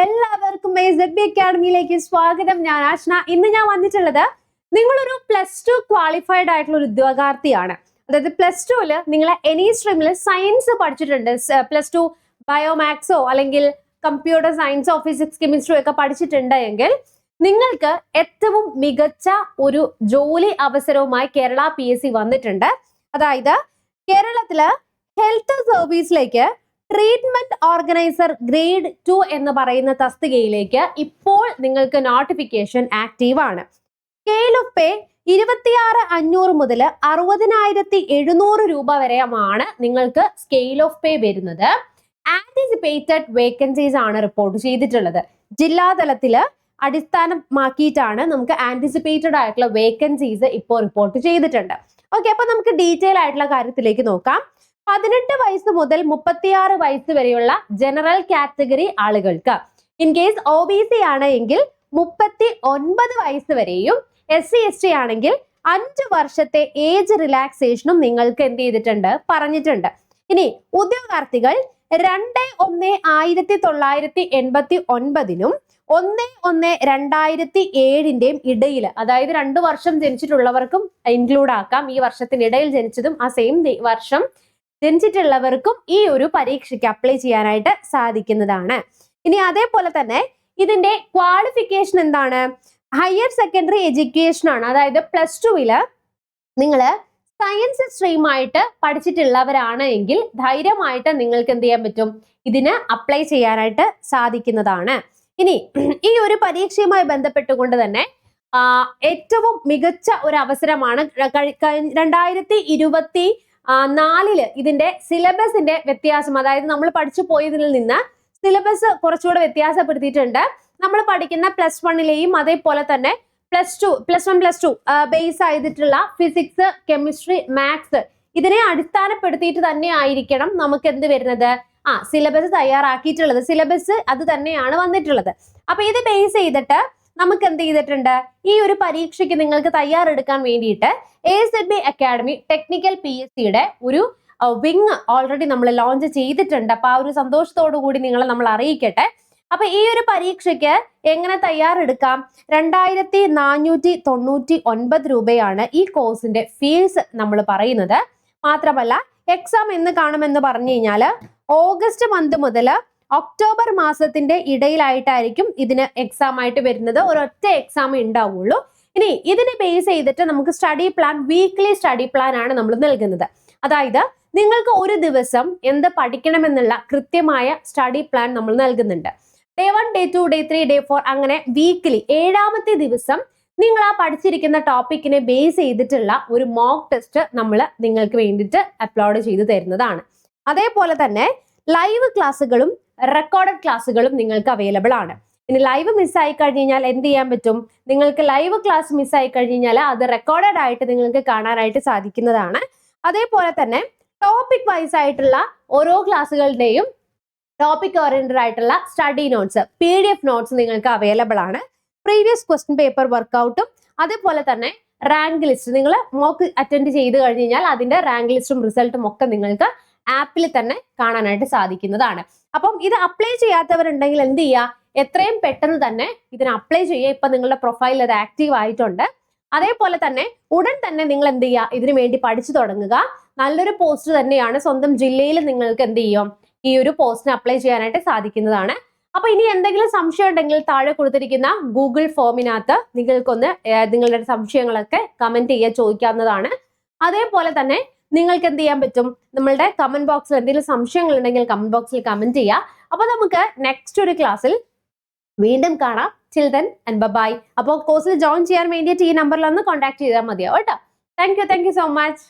എല്ലാവർക്കും ZB അക്കാഡമിയിലേക്ക് സ്വാഗതം. ഞാൻ ആഷ്ന. ഇന്ന് ഞാൻ വന്നിട്ടുള്ളത് നിങ്ങളൊരു +2 ക്വാളിഫൈഡ് ആയിട്ടുള്ള ഒരു ഉദ്യോഗാർത്ഥിയാണ്. അതായത് +2 നിങ്ങൾ എനി സ്ട്രീമിൽ സയൻസ് പഠിച്ചിട്ടുണ്ട്, +2 ബയോമാക്സോ അല്ലെങ്കിൽ കമ്പ്യൂട്ടർ സയൻസോ ഫിസിക്സ് കെമിസ്ട്രിയോ ഒക്കെ പഠിച്ചിട്ടുണ്ടെങ്കിൽ നിങ്ങൾക്ക് ഏറ്റവും മികച്ച ഒരു ജോലി അവസരവുമായി കേരള PSC വന്നിട്ടുണ്ട്. അതായത് കേരളത്തില് ഹെൽത്ത് സർവീസിലേക്ക് ട്രീറ്റ്മെന്റ് ഓർഗനൈസർ ഗ്രേഡ് 2 എന്ന് പറയുന്ന തസ്തികയിലേക്ക് ഇപ്പോൾ നിങ്ങൾക്ക് നോട്ടിഫിക്കേഷൻ ആക്റ്റീവ് ആണ്. സ്കെയിൽ ഓഫ് പേ 26,500 മുതൽ 60,700 രൂപ വരെയാണ് നിങ്ങൾക്ക് സ്കെയിൽ ഓഫ് പേ വരുന്നത്. ആന്റിസിപ്പേറ്റഡ് വേക്കൻസീസ് ആണ് റിപ്പോർട്ട് ചെയ്തിട്ടുള്ളത്. ജില്ലാതലത്തില് അടിസ്ഥാനമാക്കിയിട്ടാണ് നമുക്ക് ആന്റിസിപ്പേറ്റഡ് ആയിട്ടുള്ള വേക്കൻസീസ് ഇപ്പോൾ റിപ്പോർട്ട് ചെയ്തിട്ടുണ്ട്. ഓക്കെ, അപ്പൊ നമുക്ക് ഡീറ്റെയിൽ ആയിട്ടുള്ള കാര്യത്തിലേക്ക് നോക്കാം. 18 വയസ്സ് മുതൽ 36 വയസ്സ് വരെയുള്ള ജനറൽ കാറ്റഗറി ആളുകൾക്ക്, ഇൻ കേസ് OBC ആണ് എങ്കിൽ 39 വയസ്സ് വരെയും, SC/ST ആണെങ്കിൽ 5 വർഷത്തെ ഏജ് റിലാക്സേഷനും നിങ്ങൾക്ക് എന്ത് ചെയ്തിട്ടുണ്ട്, പറഞ്ഞിട്ടുണ്ട്. ഇനി ഉദ്യോഗാർത്ഥികൾ 2/1/1989നും 1/1/2007 ഇടയിൽ, അതായത് 2 വർഷം ജനിച്ചിട്ടുള്ളവർക്കും ഇൻക്ലൂഡ് ആക്കാം, ഈ വർഷത്തിനിടയിൽ ജനിച്ചതും ആ സെയിം വർഷം ജനിച്ചിട്ടുള്ളവർക്കും ഈ ഒരു പരീക്ഷയ്ക്ക് അപ്ലൈ ചെയ്യാനായിട്ട് സാധിക്കുന്നതാണ്. ഇനി അതേപോലെ തന്നെ ഇതിന്റെ ക്വാളിഫിക്കേഷൻ എന്താണ്? ഹയർ സെക്കൻഡറി എഡ്യൂക്കേഷൻ ആണ്. അതായത് +2 നിങ്ങൾ സയൻസ് സ്ട്രീം ആയിട്ട് പഠിച്ചിട്ടുള്ളവരാണ് എങ്കിൽ ധൈര്യമായിട്ട് നിങ്ങൾക്ക് എന്ത് ചെയ്യാൻ പറ്റും, ഇതിന് അപ്ലൈ ചെയ്യാനായിട്ട് സാധിക്കുന്നതാണ്. ഇനി ഈ ഒരു പരീക്ഷയുമായി ബന്ധപ്പെട്ടുകൊണ്ട് തന്നെ ഏറ്റവും മികച്ച ഒരു അവസരമാണ് 2024 ഇതിന്റെ സിലബസിന്റെ വ്യത്യാസം, അതായത് നമ്മൾ പഠിച്ചു പോയതിൽ നിന്ന് സിലബസ് കുറച്ചുകൂടെ വ്യത്യാസപ്പെടുത്തിയിട്ടുണ്ട്. നമ്മൾ പഠിക്കുന്ന +1 അതേപോലെ തന്നെ +2 ബേസ് ആയിട്ടുള്ള ഫിസിക്സ്, കെമിസ്ട്രി, മാത്സ് ഇതിനെ അടിസ്ഥാനപ്പെടുത്തിയിട്ട് തന്നെ ആയിരിക്കണം നമുക്ക് എന്ത് വരുന്നത്, സിലബസ് തയ്യാറാക്കിയിട്ടുള്ളത്. സിലബസ് അത് തന്നെയാണ് വന്നിട്ടുള്ളത്. അപ്പൊ ഇത് ബേസ് ചെയ്തിട്ട് നമുക്ക് എന്ത് ചെയ്തിട്ടുണ്ട്, ഈ ഒരു പരീക്ഷയ്ക്ക് നിങ്ങൾക്ക് തയ്യാറെടുക്കാൻ വേണ്ടിയിട്ട് AZB അക്കാഡമി ടെക്നിക്കൽ PSCയുടെ ഒരു വിങ് ഓൾറെഡി നമ്മൾ ലോഞ്ച് ചെയ്തിട്ടുണ്ട്. അപ്പൊ ആ ഒരു സന്തോഷത്തോടു കൂടി നിങ്ങളെ നമ്മൾ അറിയിക്കട്ടെ. അപ്പൊ ഈ ഒരു പരീക്ഷയ്ക്ക് എങ്ങനെ തയ്യാറെടുക്കാം? 2,499 രൂപയാണ് ഈ കോഴ്സിന്റെ ഫീസ് നമ്മൾ പറയുന്നത്. മാത്രമല്ല എക്സാം എന്ന് കാണുമെന്ന് പറഞ്ഞു കഴിഞ്ഞാല് ഓഗസ്റ്റ് മന്ത് മുതൽ ഒക്ടോബർ മാസത്തിന്റെ ഇടയിലായിട്ടായിരിക്കും ഇതിന് എക്സാം ആയിട്ട് വരുന്നത്. ഒരൊറ്റ എക്സാം ഉണ്ടാവുള്ളൂ. ഇനി ഇതിനെ ബേസ് ചെയ്തിട്ട് നമുക്ക് study plan, weekly study plan ആണ് നമ്മൾ നൽകുന്നത്. അതായത് നിങ്ങൾക്ക് ഒരു ദിവസം എന്ത് പഠിക്കണമെന്നുള്ള കൃത്യമായ സ്റ്റഡി പ്ലാൻ നമ്മൾ നൽകുന്നുണ്ട്. Day 1, Day 2, Day 3, Day 4 അങ്ങനെ വീക്ക്ലി 7ാമത്തെ ദിവസം നിങ്ങൾ ആ പഠിച്ചിരിക്കുന്ന ടോപ്പിക്കിനെ ബേസ് ചെയ്തിട്ടുള്ള ഒരു മോക്ക് ടെസ്റ്റ് നമ്മൾ നിങ്ങൾക്ക് വേണ്ടിയിട്ട് അപ്ലോഡ് ചെയ്തു തരുന്നതാണ്. അതേപോലെ തന്നെ ലൈവ് ക്ലാസ്സുകളും റെക്കോർഡഡ് ക്ലാസ്സുകളും നിങ്ങൾക്ക് അവൈലബിൾ ആണ്. ഇനി ലൈവ് മിസ്സായി കഴിഞ്ഞാൽ എന്ത് ചെയ്യാൻ പറ്റും? നിങ്ങൾക്ക് ലൈവ് ക്ലാസ് മിസ്സായി കഴിഞ്ഞാൽ അത് റെക്കോർഡഡ് ആയിട്ട് നിങ്ങൾക്ക് കാണാനായിട്ട് സാധിക്കുന്നതാണ്. അതേപോലെ തന്നെ ടോപ്പിക് വൈസ് ആയിട്ടുള്ള ഓരോ ക്ലാസ്സുകളുടെയും ടോപ്പിക് ഓറിയന്റഡ് ആയിട്ടുള്ള സ്റ്റഡി നോട്ട്സ്, PDF നോട്ട്സ് നിങ്ങൾക്ക് അവൈലബിൾ ആണ്. പ്രീവിയസ് ക്വസ്റ്റ്യൻ പേപ്പർ വർക്കൗട്ടും അതേപോലെ തന്നെ റാങ്ക് ലിസ്റ്റ്, നിങ്ങൾ മോക്ക് അറ്റൻഡ് ചെയ്ത് കഴിഞ്ഞാൽ അതിന്റെ റാങ്ക് ലിസ്റ്റും റിസൾട്ടും ഒക്കെ നിങ്ങൾക്ക് ആപ്പിൽ തന്നെ കാണാനായിട്ട് സാധിക്കുന്നതാണ്. അപ്പം ഇത് അപ്ലൈ ചെയ്യാത്തവരുണ്ടെങ്കിൽ എന്ത് ചെയ്യുക, എത്രയും പെട്ടെന്ന് തന്നെ ഇതിന് അപ്ലൈ ചെയ്യുക. ഇപ്പൊ നിങ്ങളുടെ പ്രൊഫൈൽ അത് ആക്റ്റീവ് ആയിട്ടുണ്ട്. അതേപോലെ തന്നെ ഉടൻ തന്നെ നിങ്ങൾ എന്ത് ചെയ്യുക, ഇതിനു വേണ്ടി പഠിച്ചു തുടങ്ങുക. നല്ലൊരു പോസ്റ്റ് തന്നെയാണ്. സ്വന്തം ജില്ലയിൽ നിങ്ങൾക്ക് എന്ത് ചെയ്യും, ഈ ഒരു പോസ്റ്റിന് അപ്ലൈ ചെയ്യാനായിട്ട് സാധിക്കുന്നതാണ്. അപ്പൊ ഇനി എന്തെങ്കിലും സംശയം ഉണ്ടെങ്കിൽ താഴെ കൊടുത്തിരിക്കുന്ന ഗൂഗിൾ ഫോമിനകത്ത് നിങ്ങൾക്കൊന്ന് നിങ്ങളുടെ സംശയങ്ങളൊക്കെ കമന്റ് ചെയ്യുക, ചോദിക്കാവുന്നതാണ്. അതേപോലെ തന്നെ നിങ്ങൾക്ക് എന്ത് ചെയ്യാൻ പറ്റും, നമ്മളുടെ കമന്റ് ബോക്സിൽ എന്തെങ്കിലും സംശയങ്ങൾ ഉണ്ടെങ്കിൽ കമന്റ് ബോക്സിൽ കമന്റ് ചെയ്യുക. അപ്പൊ നമുക്ക് നെക്സ്റ്റ് ഒരു ക്ലാസ്സിൽ വീണ്ടും കാണാം. Till then and bye. അപ്പോൾ കോഴ്സിൽ ജോയിൻ ചെയ്യാൻ വേണ്ടിയിട്ട് ഈ നമ്പറിൽ ഒന്ന് കോൺടാക്ട് ചെയ്താൽ മതിയാവും കേട്ടോ. Thank you so much.